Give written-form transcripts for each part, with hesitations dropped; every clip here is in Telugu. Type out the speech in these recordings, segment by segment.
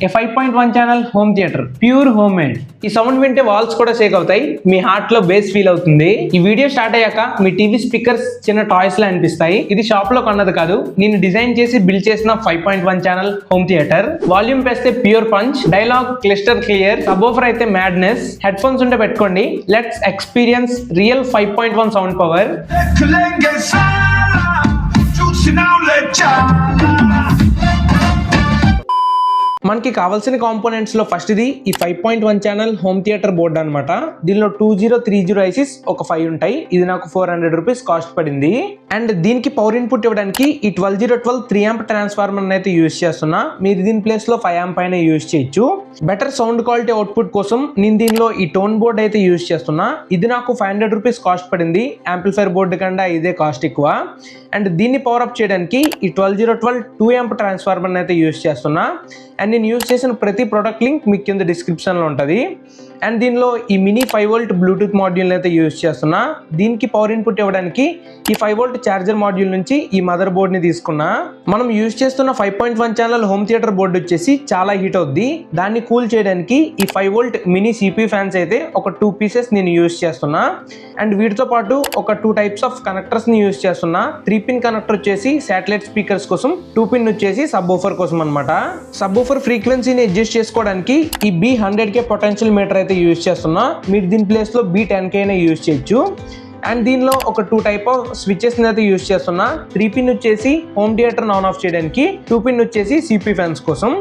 ఏ 5.1 channel home theatre pure home made. ఈ సౌండ్ వింటే వాల్స్ కూడా షేక్ అవుతాయి, మీ హార్ట్ లో బేస్ ఫీల్ అవుతుంది. ఈ వీడియో స్టార్ట్ అయ్యాక మీ టీవీ స్పీకర్స్ చిన్న టాయ్స్ లా అనిపిస్తాయి. ఇది షాప్ లో కొన్నది కాదు, నేను డిజైన్ చేసి బిల్డ్ చేసిన 5.1 ఛానల్ హోమ్ థియేటర్. వాల్యూమ్ పెస్తే pure punch, dialogue crystal clear, subwoofer అయితే మ్యాడ్నెస్. హెడ్ ఫోన్స్ ఉంటే పెట్టుకోండి, let's experience real 5.1 sound power. మనకి కావాల్సిన కాంపోనెంట్స్ లో ఫస్ట్ ఇది ఈ 5.1 ఛానల్ హోమ్ థియేటర్ బోర్డ్ అనమాట. దీనిలో 2030 ఐసీస్ ఒక 5 ఉంటాయి. ఇది నాకు 400 రూపీస్ కాస్ట్ పడింది. అండ్ దీనికి పవర్ ఇన్పుట్ ఇవ్వడానికి ఈ 12012 3A ట్రాన్స్ఫార్మర్ అయితే యూజ్ చేస్తున్నా. మీరు దీని ప్లేస్ లో 5A అయినా యూజ్ చేయొచ్చు. బెటర్ సౌండ్ క్వాలిటీ అవుట్పుట్ కోసం నేను దీనిలో ఈ టోన్ బోర్డ్ అయితే యూజ్ చేస్తున్నా. ఇది నాకు 500 రూపీస్ కాస్ట్ పడింది. యాంప్లిఫైర్ బోర్డు కన్నా ఇదే కాస్ట్ ఎక్కువ. అండ్ దీన్ని పవర్ అప్ చేయడానికి ఈ 12012 2A ట్రాన్స్ఫార్మర్ అయితే యూజ్ చేస్తున్నా. అండ్ నేను యూజ్ చేసిన ప్రతి ప్రోడక్ట్ లింక్ మీకు కింద డిస్క్రిప్షన్లో ఉంటుంది. అండ్ దీనిలో ఈ మినీ 5V బ్లూటూత్ మాడ్యూల్ అయితే యూజ్ చేస్తున్నా. దీనికి పవర్ ఇన్పుట్ ఇవ్వడానికి ఈ 5V ఛార్జర్ మాడ్యూల్ నుంచి ఈ మదర్ బోర్డ్ని తీసుకున్నా. మనం యూజ్ చేస్తున్న 5.1 ఛానల్ హోమ్ థియేటర్ బోర్డు వచ్చేసి చాలా హీట్ అవుద్ది. దాన్ని కూల్ చేయడానికి ఈ 5V మినీ CPU ఫ్యాన్స్ అయితే ఒక 2 పీసెస్ నేను యూజ్ చేస్తున్నా. అండ్ వీటితో పాటు ఒక 2 టైప్స్ ఆఫ్ కనెక్టర్స్ని యూజ్ చేస్తున్నా. 3 పిన్ కనెక్టర్ వచ్చేసి శాటిలైట్ స్పీకర్స్ కోసం, 2 పిన్ వచ్చేసి సబ్వూఫర్ కోసం అనమాట. సబ్వూఫర్ ఫ్రీక్వెన్సీని అడ్జస్ట్ చేసుకోవడానికి ఈ B100K పొటెన్షియల్ మీటర్ అయితే యూజ్ చేస్తున్నా. మీరు దీని ప్లేస్ లో B10K అయినా యూజ్ చేయొచ్చు. అండ్ దీనిలో ఒక 2 టైప్ ఆఫ్ స్విచెస్ అయితే యూజ్ చేస్తున్నా. 3 పిన్ వచ్చేసి హోమ్ థియేటర్ ఆన్ ఆఫ్ చేయడానికి, 2 పిన్ వచ్చేసి CPU ఫ్యాన్స్ కోసం.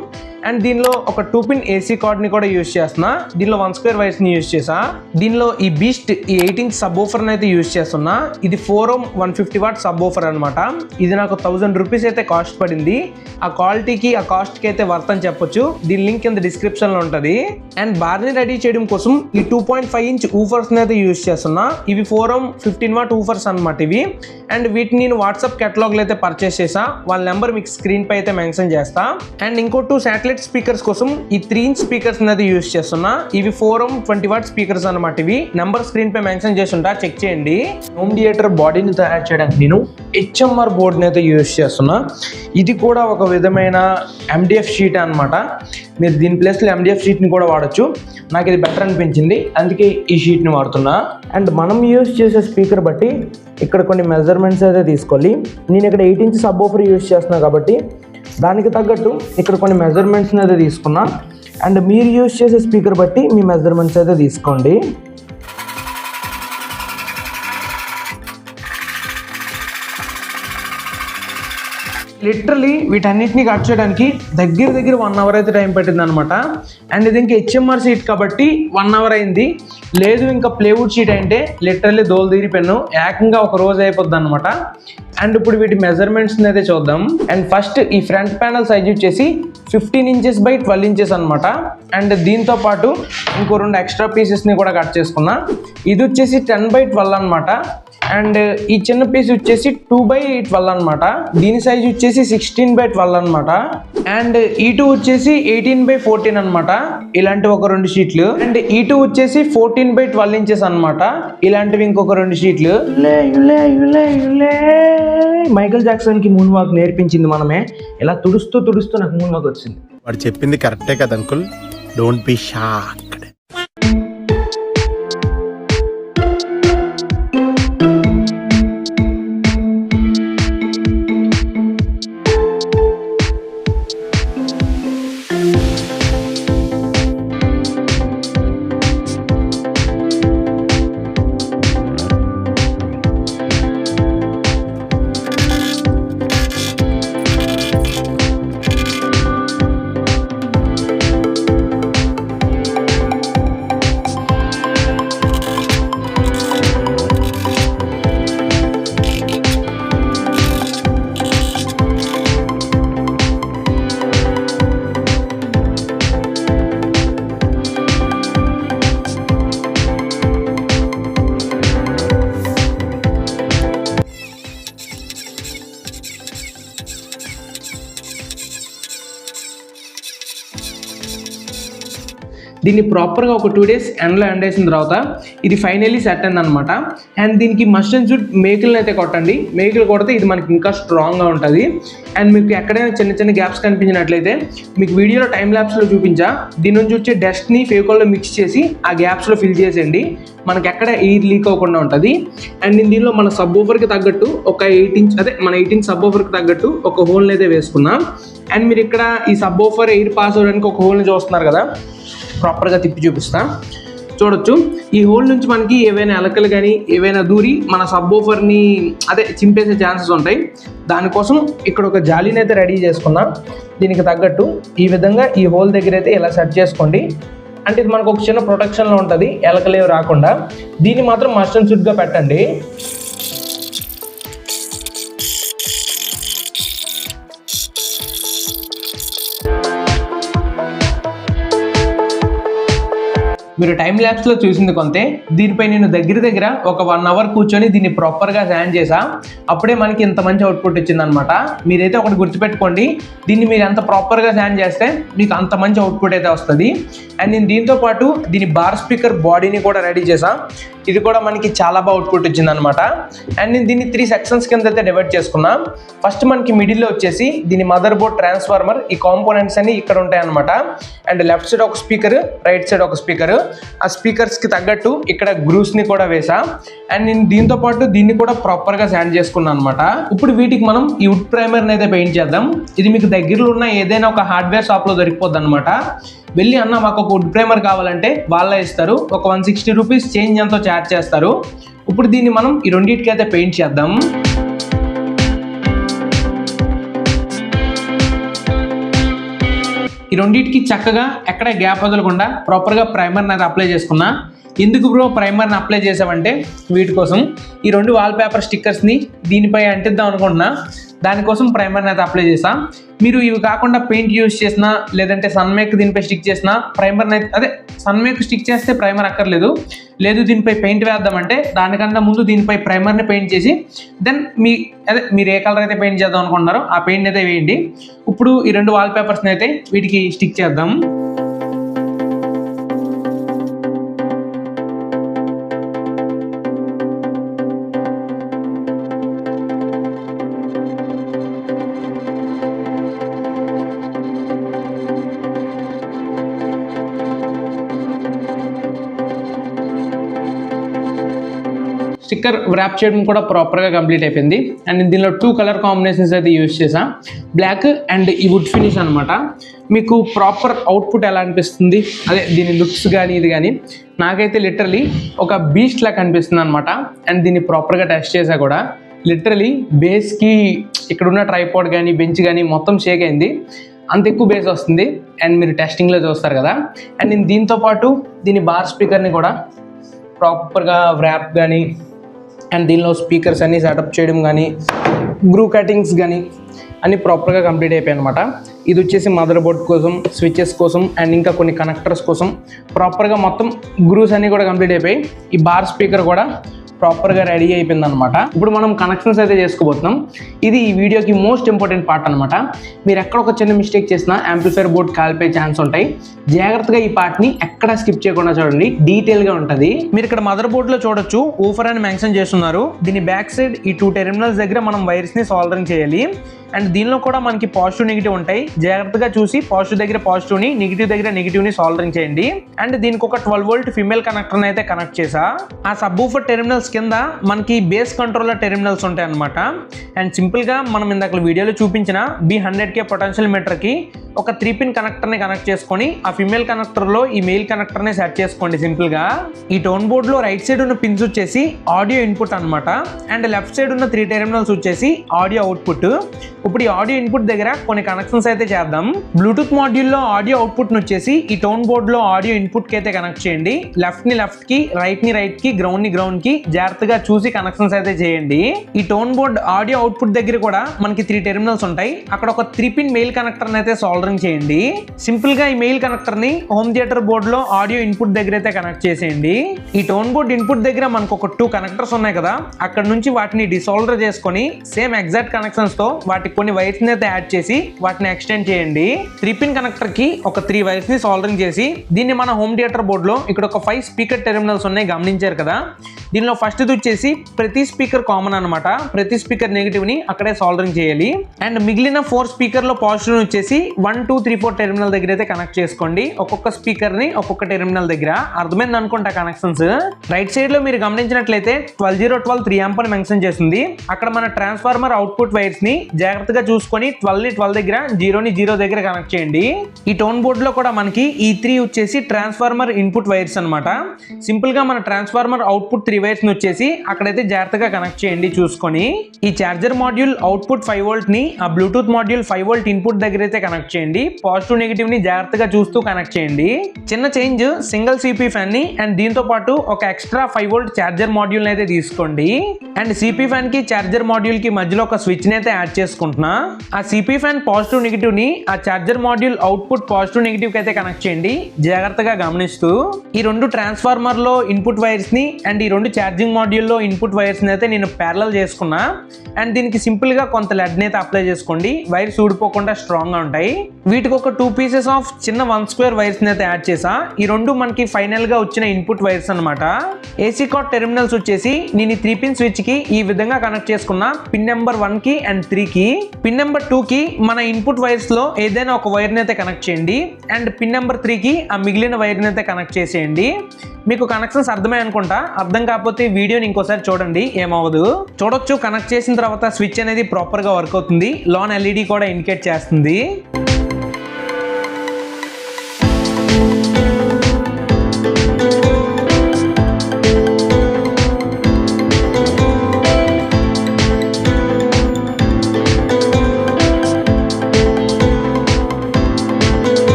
అండ్ దీనిలో ఒక 2 పిన్ AC కార్డ్ని కూడా యూజ్ చేస్తున్నా. దీనిలో 1 స్క్వేర్ వైర్స్ని యూజ్ చేసా. దీనిలో ఈ బీస్ట్ ఈ 8" సబ్వూఫర్ని అయితే యూజ్ చేస్తున్నా. ఇది 4 ohm 150W సబ్వూఫర్ అనమాట. ఇది నాకు 1000 రూపీస్ అయితే కాస్ట్ పడింది. ఆ క్వాలిటీకి ఆ కాస్ట్కి అయితే వర్త్ అని చెప్పొచ్చు. దీని లింక్ కింద డిస్క్రిప్షన్లో ఉంటుంది. అండ్ బార్ని రెడీ చేయడం కోసం ఈ 2.5 inch ఊఫర్స్ని అయితే యూజ్ చేస్తున్నా. ఇవి 4 ohm 15W ఊఫర్స్ అనమాట ఇవి. అండ్ వీటిని నేను వాట్సాప్ కేటలాగ్లో అయితే పర్చేస్ చేసా. వాళ్ళ నెంబర్ మీకు స్క్రీన్ పై అయితే మెన్షన్ చేస్తా. అండ్ ఇంకో 2 శాటిలైట్ స్పీకర్స్ కోసం ఈ 3 inch స్పీకర్స్ అయితే యూజ్ చేస్తున్నా. ఇవి 4 ohm 20W స్పీకర్స్ అనమాట. ఇవి నెంబర్ స్క్రీన్ పై మెన్షన్ చేసి ఉంటా, చెక్ చేయండి. హోమ్ థియేటర్ బాడీని తయారు చేయడానికి నేను HMR బోర్డ్ని అయితే యూజ్ చేస్తున్నా. ఇది కూడా ఒక విధమైన MDF షీట్ అనమాట. మీరు దీని ప్లేస్లో MDF షీట్ని కూడా వాడచ్చు. నాకు ఇది బెటర్ అనిపించింది, అందుకే ఈ షీట్ని వాడుతున్నా. అండ్ మనం యూజ్ చేసే స్పీకర్ బట్టి ఇక్కడ కొన్ని మెజర్మెంట్స్ అయితే తీసుకోవాలి. నేను ఇక్కడ 8 inch సబ్వూఫర్ యూజ్ చేస్తున్నా కాబట్టి దానికి తగ్గట్టు ఇక్కడ కొన్ని మెజర్మెంట్స్ని అయితే తీసుకున్నా. అండ్ మీరు యూజ్ చేసే స్పీకర్ బట్టి మీ మెజర్మెంట్స్ అయితే తీసుకోండి. లిటరలీ వీటన్నిటిని కట్ చేయడానికి దగ్గర 1 hour అయితే టైం పట్టింది అనమాట. అండ్ ఇది ఇంకా HMR షీట్ కాబట్టి 1 hour అయింది. లేదు ఇంకా ప్లేవుడ్ షీట్ అంటే లిటరలీ దోలు తీరిపోయాను, ఏకంగా ఒక రోజు అయిపోద్ది అనమాట. అండ్ ఇప్పుడు వీటి మెజర్మెంట్స్ని అయితే చూద్దాం. అండ్ ఫస్ట్ ఈ ఫ్రంట్ ప్యానల్ సైజ్ వచ్చేసి 15 inches by 12 inches అనమాట. అండ్ దీంతో పాటు ఇంకో 2 ఎక్స్ట్రా పీసెస్ని కూడా కట్ చేసుకున్నా. ఇది వచ్చేసి 10 by 12 అనమాట. అండ్ ఈ చిన్న పీస్ వచ్చేసి 2 by 12 అనమాట. దీని సైజ్ వచ్చేసి 16 by 12 అనమాట. అండ్ ఈ2 వచ్చేసి 18 by 14 అనమాట. ఇలాంటివి ఒక 2 షీట్లు. అండ్ ఈ2 వచ్చేసి 14 by 12 inches అనమాట. ఇలాంటివి ఇంకొక 2 షీట్లు. మైకేల్ జాక్సన్ కి మూన్ వాక్ నేర్పించింది మనమే. ఇలా తుడుస్తూ నాకు మూన్ వాక్ వచ్చింది. వాడు చెప్పింది కరెక్టే కదా అంకుల్, డోంట్ బి షాక్డ్. దీన్ని ప్రాపర్గా ఒక 2 days ఎండలో ఎండేసిన తర్వాత ఇది ఫైనల్లీ సెట్ అయింది అనమాట. అండ్ దీనికి మస్ట్ అండ్ షుడ్ మేకులను అయితే కొట్టండి. మేకులు కొడితే ఇది మనకి ఇంకా స్ట్రాంగ్గా ఉంటుంది. అండ్ మీకు ఎక్కడైనా చిన్న చిన్న గ్యాప్స్ కనిపించినట్లయితే మీకు వీడియోలో టైం ల్యాప్స్లో చూపించా, దీని నుంచి వచ్చే డస్ట్ని ఫేకోల్లో మిక్స్ చేసి ఆ గ్యాప్స్లో ఫిల్ చేసేయండి. మనకి ఎక్కడ ఎయిర్ లీక్ అవ్వకుండా ఉంటుంది. అండ్ నేను దీనిలో మన సబ్ ఓవర్కి తగ్గట్టు ఒక 8 inch మన 8 inch సబ్ ఓవర్కి తగ్గట్టు ఒక హోల్ని అయితే వేసుకున్నాం. అండ్ మీరు ఇక్కడ ఈ సబ్ ఓవర్ ఎయిర్ పాస్ అవ్వడానికి ఒక హోల్ని చూస్తున్నారు కదా, ప్రాపర్గా తిప్పి చూపిస్తా చూడొచ్చు. ఈ హోల్ నుంచి మనకి ఏవైనా ఎలకలు కానీ ఏవైనా దూరి మన సబ్ ఓవర్ని చింపేసే ఛాన్సెస్ ఉంటాయి. దానికోసం ఇక్కడ ఒక జాలీని అయితే రెడీ చేసుకున్నాం. దీనికి తగ్గట్టు ఈ విధంగా ఈ హోల్ దగ్గర అయితే ఇలా సెట్ చేసుకోండి. అంటే ఇది మనకు ఒక చిన్న ప్రొటెక్షన్లో ఉంటుంది, ఎలకలేవి రాకుండా. దీన్ని మాత్రం మస్ట్ అండ్ షుడ్గా పెట్టండి. మీరు టైం ల్యాబ్స్లో చూసింది కొంతే, దీనిపై నేను దగ్గర ఒక 1 hour కూర్చొని దీన్ని ప్రాపర్గా శాండ్ చేసా. అప్పుడే మనకి ఇంత మంచి అవుట్పుట్ వచ్చిందనమాట. మీరైతే ఒకటి గుర్తుపెట్టుకోండి, దీన్ని మీరు ఎంత ప్రాపర్గా శాండ్ చేస్తే మీకు అంత మంచి అవుట్పుట్ అయితే వస్తుంది. అండ్ నేను దీంతో పాటు దీని బార్ స్పీకర్ బాడీని కూడా రెడీ చేసా. ఇది కూడా మనకి చాలా బాగా అవుట్పుట్ వచ్చిందనమాట. అండ్ నేను దీన్ని 3 sections కింద అయితే డివైడ్ చేసుకున్నా. ఫస్ట్ మనకి మిడిల్లో వచ్చేసి దీని మదర్ బోర్డ్, ట్రాన్స్ఫార్మర్, ఈ కాంపోనెంట్స్ అన్ని ఇక్కడ ఉంటాయన్నమాట. అండ్ లెఫ్ట్ సైడ్ ఒక స్పీకర్, రైట్ సైడ్ ఒక స్పీకర్. ఆ స్పీకర్స్కి తగ్గట్టు ఇక్కడ గ్రూస్ని కూడా వేసా. అండ్ నేను దీంతో పాటు దీన్ని కూడా ప్రాపర్గా శాండ్ చేసుకున్నాను అనమాట. ఇప్పుడు వీటికి మనం ఈ వుడ్ ప్రైమర్ని అయితే పెయింట్ చేద్దాం. ఇది మీకు దగ్గరలో ఉన్న ఏదైనా ఒక హార్డ్వేర్ షాప్లో దొరికిపోద్ది అనమాట. వెళ్ళి అన్న మాకు ఒక వుడ్ ప్రైమర్ కావాలంటే వాళ్ళే ఇస్తారు. ఒక 160 rupees చేంజ్ ఎంతో ఛార్జ్ చేస్తారు. ఇప్పుడు దీన్ని మనం ఈ రెండింటికి అయితే పెయింట్ చేద్దాం. ఈ రెండింటికి చక్కగా ఎక్కడ గ్యాప్ వదలకుండా ప్రాపర్గా ప్రైమర్ని అయితే అప్లై చేసుకున్నా. ఎందుకు బ్రో ప్రైమర్ని అప్లై చేసామంటే వీటి కోసం ఈ 2 వాల్పేపర్ స్టిక్కర్స్ని దీనిపై అంటిద్దాం అనుకుంటున్నా. దానికోసం ప్రైమర్ని అయితే అప్లై చేసా. మీరు ఇవి కాకుండా పెయింట్ యూజ్ చేసినా లేదంటే సన్మేక్ దీనిపై స్టిక్ చేసినా ప్రైమర్ని అయితే సన్మేక్ స్టిక్ చేస్తే ప్రైమర్ అక్కర్లేదు. లేదు దీనిపై పెయింట్ వేద్దామంటే దానికన్నా ముందు దీనిపై ప్రైమర్ని పెయింట్ చేసి దెన్ మీరు ఏ కలర్ అయితే పెయింట్ చేద్దాం అనుకుంటున్నారో ఆ పెయింట్ అయితే వేయండి. ఇప్పుడు ఈ 2 వాల్పేపర్స్ని అయితే వీటికి స్టిక్ చేద్దాం. స్టిక్కర్ ర్యాప్ చేయడం కూడా ప్రాపర్గా కంప్లీట్ అయిపోయింది. అండ్ దీనిలో 2 కలర్ కాంబినేషన్స్ అయితే యూజ్ చేసా, బ్లాక్ అండ్ ఈ వుడ్ ఫినిష్ అనమాట. మీకు ప్రాపర్ అవుట్పుట్ ఎలా అనిపిస్తుంది, దీని లుక్స్ కానీ ఇది కానీ నాకైతే లిటరలీ ఒక బీస్ట్ లాగా అనిపిస్తుంది అనమాట. అండ్ దీన్ని ప్రాపర్గా టెస్ట్ చేసా కూడా. లిటరలీ బేస్కి ఇక్కడ ఉన్న ట్రైపాడ్ కానీ బెంచ్ కానీ మొత్తం షేక్ అయింది, అంత ఎక్కువ బేస్ వస్తుంది. అండ్ మీరు టెస్టింగ్లో చూస్తారు కదా. అండ్ నేను దీంతో పాటు దీని బార్ స్పీకర్ని కూడా ప్రాపర్గా ర్యాప్ కానీ అండ్ దీనిలో స్పీకర్స్ అన్నీ సెటప్ చేయడం కానీ గ్రూ కటింగ్స్ కానీ అన్నీ ప్రాపర్గా కంప్లీట్ అయిపోయాయి అనమాట. ఇది వచ్చేసి మదర్ బోర్డ్ కోసం, స్విచెస్ కోసం అండ్ ఇంకా కొన్ని కనెక్టర్స్ కోసం ప్రాపర్గా మొత్తం గ్రూస్ అన్నీ కూడా కంప్లీట్ అయిపోయి ఈ బార్ స్పీకర్ కూడా ప్రాపర్గా రెడీ అయిపోయింది అనమాట. ఇప్పుడు మనం కనెక్షన్స్ అయితే చేసుకోబోతున్నాం. ఇది ఈ వీడియోకి మోస్ట్ ఇంపార్టెంట్ పార్ట్ అనమాట. మీరు ఎక్కడ ఒక చిన్న మిస్టేక్ చేసినా యాంప్లిఫైర్ బోర్డ్ కాలిపోయే ఛాన్స్ ఉంటాయి. జాగ్రత్తగా ఈ పార్ట్ని ఎక్కడ స్కిప్ చేయకుండా చూడండి, డీటెయిల్గా ఉంటుంది. మీరు ఇక్కడ మదర్ బోర్డ్లో చూడొచ్చు ఊఫర్ అని మెన్షన్ చేస్తున్నారు. దీని బ్యాక్ సైడ్ ఈ 2 terminals దగ్గర మనం వైర్స్ని సాల్డరింగ్ చేయాలి. అండ్ దీనిలో కూడా మనకి పాజిటివ్ నెగిటివ్ ఉంటాయి. జాగ్రత్తగా చూసి పాజిటివ్ దగ్గర పాజిటివ్ని, నెగిటివ్ దగ్గర నెగిటివ్ని సాల్డరింగ్ చేయండి. అండ్ దీనికి ఒక 12 volt ఫీమేల్ కనెక్టర్ని అయితే కనెక్ట్ చేసా. ఆ సబ్ ఊఫర్ టెర్మినల్స్ కింద మనకి బేస్ కంట్రోలర్ టెర్మినల్స్ ఉంటాయి అనమాట. అండ్ సింపుల్గా మనం ఇందాక వీడియోలో చూపించిన B100K పొటెన్షియల్ మీటర్కి ఒక 3-pin కనెక్టర్ని కనెక్ట్ చేసుకొని ఆ ఫీమేల్ కనెక్టర్లో ఈ మెయిల్ కనెక్టర్ని సెట్ చేసుకోండి సింపుల్గా. ఈ టోన్ బోర్డ్లో రైట్ సైడ్ ఉన్న పిన్స్ వచ్చేసి ఆడియో ఇన్పుట్ అనమాట. అండ్ లెఫ్ట్ సైడ్ ఉన్న 3 terminals వచ్చేసి ఆడియో అవుట్పుట్. ఇప్పుడు ఈ ఆడియో ఇన్పుట్ దగ్గర కొన్ని కనెక్షన్స్ అయితే చేద్దాం. బ్లూటూత్ మాడ్యూల్లో ఆడియో అవుట్పుట్ని వచ్చేసి ఈ టోన్ బోర్డ్లో ఆడియో ఇన్పుట్కి అయితే కనెక్ట్ చేయండి. లెఫ్ట్ని లెఫ్ట్కి, రైట్ని రైట్కి, గ్రౌండ్ని గ్రౌండ్కి జాగ్రత్తగా చూసి కనెక్షన్స్ అయితే చేయండి. ఈ టోన్ బోర్డ్ ఆడియో అవుట్పుట్ దగ్గర కూడా మనకి 3 టెర్మినల్స్ ఉంటాయి. అక్కడ ఒక 3 పిన్ మెయిల్ కనెక్టర్ అయితే సోల్డరింగ్ చేయండి. సింపుల్ గా ఈ మెయిల్ కనెక్టర్ ని హోమ్ థియేటర్ బోర్డ్ లో ఆడియో ఇన్పుట్ దగ్గర అయితే కనెక్ట్ చేసేయండి. ఈ టోన్ బోర్డ్ ఇన్పుట్ దగ్గర మనకు ఒక 2 కనెక్టర్స్ ఉన్నాయి కదా, అక్కడ నుంచి వాటిని డిసోల్డర్ చేసుకొని సేమ్ ఎగ్జాక్ట్ కనెక్షన్స్ తో వాటికి కొన్ని వైర్స్ అయితే యాడ్ చేసి వాటిని ఎక్స్టెండ్ చేయండి. 3 పిన్ కనెక్టర్ కి ఒక 3 వైర్స్ ని సోల్డరింగ్ చేసి దీన్ని మన హోమ్ థియేటర్ బోర్డ్ లో ఇక్కడ ఒక 5 స్పీకర్ టెర్మినల్స్ ఉన్నాయి, గమనించారు కదా. దీనిలో ఫస్ట్ వచ్చేసి ప్రతి స్పీకర్ కామన్ అనమాట. ప్రతి స్పీకర్ నెగిటివ్ ని అక్కడే సోల్డరింగ్ చేయాలి. అండ్ మిగిలిన 4 స్పీకర్ లో పాజిటివ్ వచ్చేసి 1 2 3 4 టెర్మినల్ దగ్గర అయితే కనెక్ట్ చేసుకోండి. ఒక్కొక్క స్పీకర్ ని ఒక్కొక్క టెర్మినల్ దగ్గర. అర్థమైంది అనుకుంటా కనెక్షన్స్. రైట్ సైడ్ లో మీరు గమనించినట్లయితే 12012 3 amp అని మెన్షన్ చేస్తుంది. అక్కడ మన ట్రాన్స్ఫార్మర్ అవుట్పుట్ వైర్స్ ని జాగ్రత్తగా చూసుకొని 12 దగ్గర 0 దగ్గర కనెక్ట్ చేయండి. ఈ టోన్ బోర్డ్ లో కూడా మనకి ఈ 3 వచ్చేసి ట్రాన్స్ఫార్మర్ ఇన్పుట్ వైర్స్ అనమాట. సింపుల్ గా మన ట్రాన్స్ఫార్మర్ అవుట్పుట్ 3 వైర్స్ ని వచ్చేసి అక్కడైతే జాగ్రత్తగా కనెక్ట్ చేయండి చూసుకొని. ఈ చార్జర్ మాడ్యూల్ అవుట్పుట్ 5 వోల్ట్ ని ఆ బ్లూటూత్ మాడ్యూల్ 5 వోల్ట్ ఇన్పుట్ దగ్గర అయితే కనెక్ట్ చేయండి. పాజిటివ్ నెగిటివ్ ని జాగ్రత్తగా చూస్తూ కనెక్ట్ చేయండి. చిన్న చేంజ్, సింగిల్ సిపి ఫ్యాన్ ని అండ్ దీంతో పాటు ఒక ఎక్స్ట్రా 5 వోల్ట్ చార్జర్ మాడ్యూల్ అయితే తీసుకోండి. అండ్ సిపి ఫ్యాన్ కి చార్జర్ మాడ్యూల్ కి మధ్యలో ఒక స్విచ్ ని అయితే యాడ్ చేసుకుంటున్నా. ఆ సిపి ఫ్యాన్ పాజిటివ్ నెగిటివ్ ని ఆ charger module output positive negative కి అయితే కనెక్ట్ చేయండి జాగ్రత్తగా గమనిస్తూ. ఈ 2 ట్రాన్స్ఫార్మర్ లో ఇన్పుట్ వైర్స్ ని అండ్ ఈ 2 ఛార్జింగ్ మాడ్యూల్ లో ఇన్పుట్ వైర్స్ ని అయితే నేను ప్యారలల్ చేసుకున్నా. అండ్ దీనికి సింపుల్ గా కొంత లెడ్ అయితే అప్లై చేసుకోండి. వైర్స్ ఊడిపోకుండా స్ట్రాంగ్ గా ఉంటాయి. వీటికి ఒక 2 పీసెస్ ఆఫ్ చిన్న 1 స్క్వేర్ వైర్స్ ని అయితే యాడ్ చేసా. ఈ 2 మనకి ఫైనల్ గా వచ్చిన ఇన్పుట్ వైర్స్ అనమాట. ఏసీ కార్డ్ టెర్మినల్స్ వచ్చేసి నేను ఈ 3 పిన్ స్విచ్ కి ఈ విధంగా కనెక్ట్ చేసుకున్నా. పిన్ నెంబర్ 1 కి అండ్ 3 కి. పిన్ నెంబర్ 2 కి మన ఇన్పుట్ వైర్స్ లో ఏదైనా ఒక వైర్ ని అయితే కనెక్ట్ చేయండి. అండ్ పిన్ నెంబర్ 3 కి ఆ మిగిలిన వైర్ ని అయితే కనెక్ట్ చేసేయండి. మీకు కనెక్షన్స్ అర్థమే అనుకుంటా. అర్థం కాకపోతే వీడియోని ఇంకోసారి చూడండి, ఏమవ్వదు. చూడొచ్చు కనెక్ట్ చేసిన తర్వాత స్విచ్ అనేది ప్రాపర్ గా వర్క్ అవుతుంది. లోన్ ఎల్ఈడి కూడా ఇండికేట్ చేస్తుంది.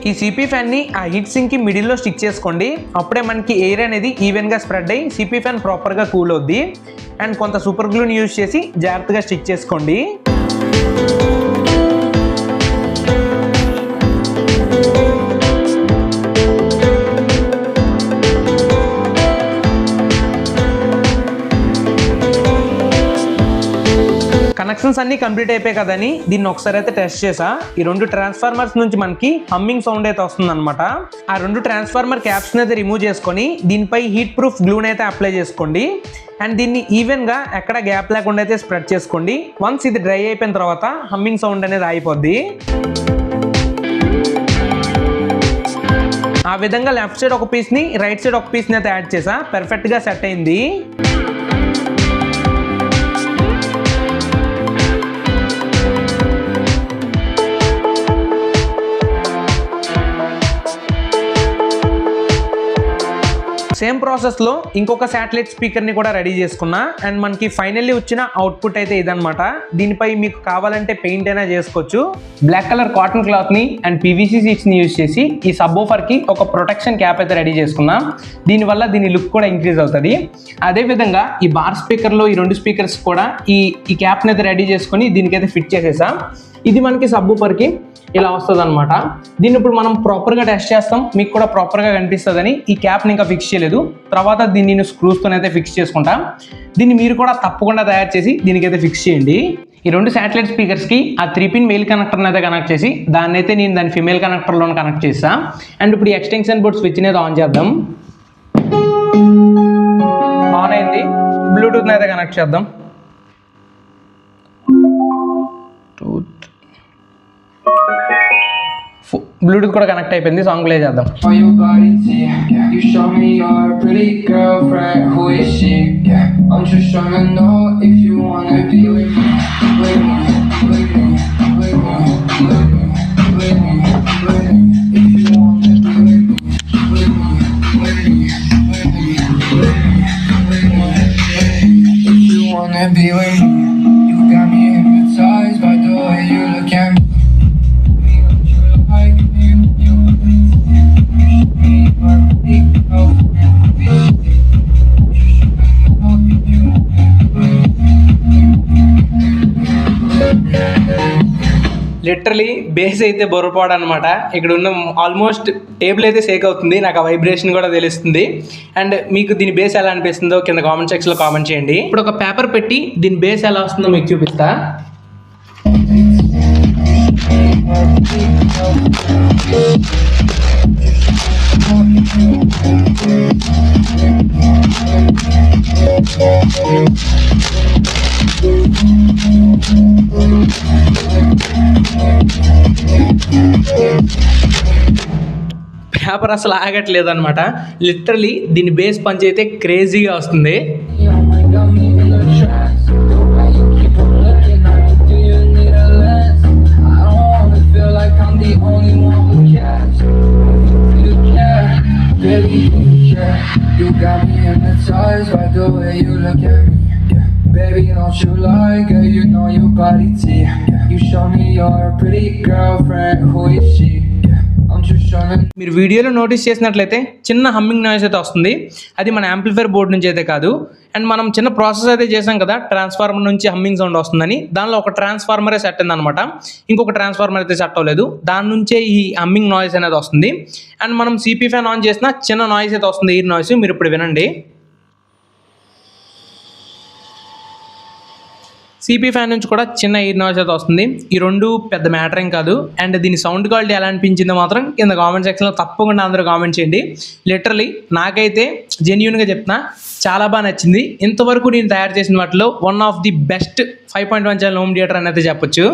ఈ సిపి ఫ్యాన్ ని ఆ హీట్ సింక్ కి మిడిల్ లో స్టిక్ చేసుకోండి. అప్పుడే మనకి ఎయిర్ అనేది ఈవెన్ గా స్ప్రెడ్ అయ్యి సిపి ఫ్యాన్ ప్రాపర్ గా కూల్ అవుద్ది. అండ్ కొంత సూపర్ గ్లూని యూజ్ చేసి జాగ్రత్తగా స్టిక్ చేసుకోండి. కనెక్షన్స్ అన్ని కంప్లీట్ అయిపోయాయి కదని దీన్ని ఒకసారి అయితే టెస్ట్ చేసా. ఈ 2 ట్రాన్స్ఫార్మర్స్ నుంచి మనకి హమ్మింగ్ సౌండ్ అయితే వస్తుంది అనమాట. ఆ 2 ట్రాన్స్ఫార్మర్ క్యాప్స్ అయితే రిమూవ్ చేసుకొని దీనిపై హీట్ ప్రూఫ్ గ్లూని అయితే అప్లై చేసుకోండి. అండ్ దీన్ని ఈవెన్ గా ఎక్కడ గ్యాప్ లేకుండా అయితే స్ప్రెడ్ చేసుకోండి. వన్స్ ఇది డ్రై అయిపోయిన తర్వాత హమ్మింగ్ సౌండ్ అనేది ఆగిపోద్ది. ఆ విధంగా లెఫ్ట్ సైడ్ ఒక పీస్ ని రైట్ సైడ్ ఒక పీస్ ని అయితే యాడ్ చేసా. పర్ఫెక్ట్ గా సెట్ అయింది. సేమ్ ప్రాసెస్ లో ఇంకొక శాటిలైట్ స్పీకర్ ని కూడా రెడీ చేసుకున్నా. అండ్ మనకి ఫైనల్లీ వచ్చిన అవుట్పుట్ అయితే ఇదనమాట. దీనిపై మీకు కావాలంటే పెయింట్ అయినా చేసుకోవచ్చు. బ్లాక్ కలర్ కాటన్ క్లాత్ ని అండ్ పీవీసీ షీట్స్ ని యూజ్ చేసి ఈ సబ్వూఫర్ కి ఒక ప్రొటెక్షన్ క్యాప్ అయితే రెడీ చేసుకున్నా. దీనివల్ల దీని లుక్ కూడా ఇంక్రీజ్ అవుతుంది. అదే విధంగా ఈ బార్ స్పీకర్ లో ఈ 2 స్పీకర్స్ కూడా ఈ క్యాప్ ని అయితే రెడీ చేసుకొని దీనికైతే ఫిట్ చేసేసా. ఇది మనకి సబ్వూఫర్ కి ఇలా వస్తుంది అనమాట. దీన్ని ఇప్పుడు మనం ప్రాపర్గా టెస్ట్ చేస్తాం, మీకు కూడా ప్రాపర్గా కనిపిస్తుందని ఈ క్యాప్ని ఇంకా ఫిక్స్ చేయలేదు. తర్వాత దీన్ని నేను స్క్రూస్తోనైతే ఫిక్స్ చేసుకుంటా. దీన్ని మీరు కూడా తప్పకుండా తయారు చేసి దీనికైతే ఫిక్స్ చేయండి. ఈ 2 శాటిలైట్ స్పీకర్స్కి ఆ 3 పిన్ మెయిల్ కనెక్టర్ని అయితే కనెక్ట్ చేసి దాన్నైతే నేను దాని ఫిమేల్ కనెక్టర్లో కనెక్ట్ చేస్తా. అండ్ ఇప్పుడు ఈ ఎక్స్టెన్షన్ బోర్డ్ స్విచ్ అనేది ఆన్ చేద్దాం. ఆన్ అయింది. బ్లూటూత్ని అయితే కనెక్ట్ చేద్దాం. బ్లూటూత్ కూడా కనెక్ట్ అయిపోయింది. సాంగ్ ప్లే చేద్దాం. లిటరలీ బేస్ అయితే బొరపాడు అనమాట. ఇక్కడ ఉన్న ఆల్మోస్ట్ టేబుల్ అయితే షేక్ అవుతుంది, నాకు ఆ వైబ్రేషన్ కూడా తెలుస్తుంది. అండ్ మీకు దీని బేస్ ఎలా అనిపిస్తుందో కింద కామెంట్ సెక్షన్లో కామెంట్ చేయండి. ఇప్పుడు ఒక పేపర్ పెట్టి దీని బేస్ ఎలా వస్తుందో మీకు చూపిస్తా. పేపర్ అసలు ఆగట్లేదు అనమాట. లిటరలీ దీని బేస్ పంచ్ అయితే క్రేజీగా వస్తుంది. You got me hypnotized by the way you look at me. Baby, don't you lie, girl, you know your body T. You show me your pretty girlfriend, who is she? I'm just trying to. మీరు వీడియోలో నోటీస్ చేసినట్లయితే చిన్న హమ్మింగ్ నాయిస్ అయితే వస్తుంది. అది మన యాంప్లిఫైర్ బోర్డ్ నుంచి అయితే కాదు. అండ్ మనం చిన్న ప్రాసెస్ అయితే చేసాం కదా, ట్రాన్స్ఫార్మర్ నుంచి హమ్మింగ్ సౌండ్ వస్తుందని. దానిలో ఒక ట్రాన్స్ఫార్మరే సెట్ అయిందనమాట, ఇంకొక ట్రాన్స్ఫార్మర్ అయితే సెట్ అవ్వలేదు. దాని నుంచే ఈ హమ్మింగ్ నాయిస్ అనేది వస్తుంది. అండ్ మనం సిపి ఫ్యాన్ ఆన్ చేసిన చిన్న నాయిస్ అయితే వస్తుంది, ఎయిర్ నాయిస్. మీరు ఇప్పుడు వినండి. సిపి ఫ్యాన్ నుంచి కూడా చిన్న ఎయిర్ నాయిస్ అయితే వస్తుంది. ఈ రెండు పెద్ద మ్యాటర్ ఏం కాదు. అండ్ దీని సౌండ్ క్వాలిటీ ఎలా అనిపించిందో మాత్రం కింద కామెంట్ సెక్షన్లో తప్పకుండా అందరూ కామెంట్ చేయండి. లిటరలీ నాకైతే జెన్యూన్గా చెప్తున్నా, చాలా బాగా నచ్చింది. ఇంతవరకు నేను తయారు చేసిన వాటిలో one of the best 5.1 channel home theatre అని అయితే చెప్పొచ్చు.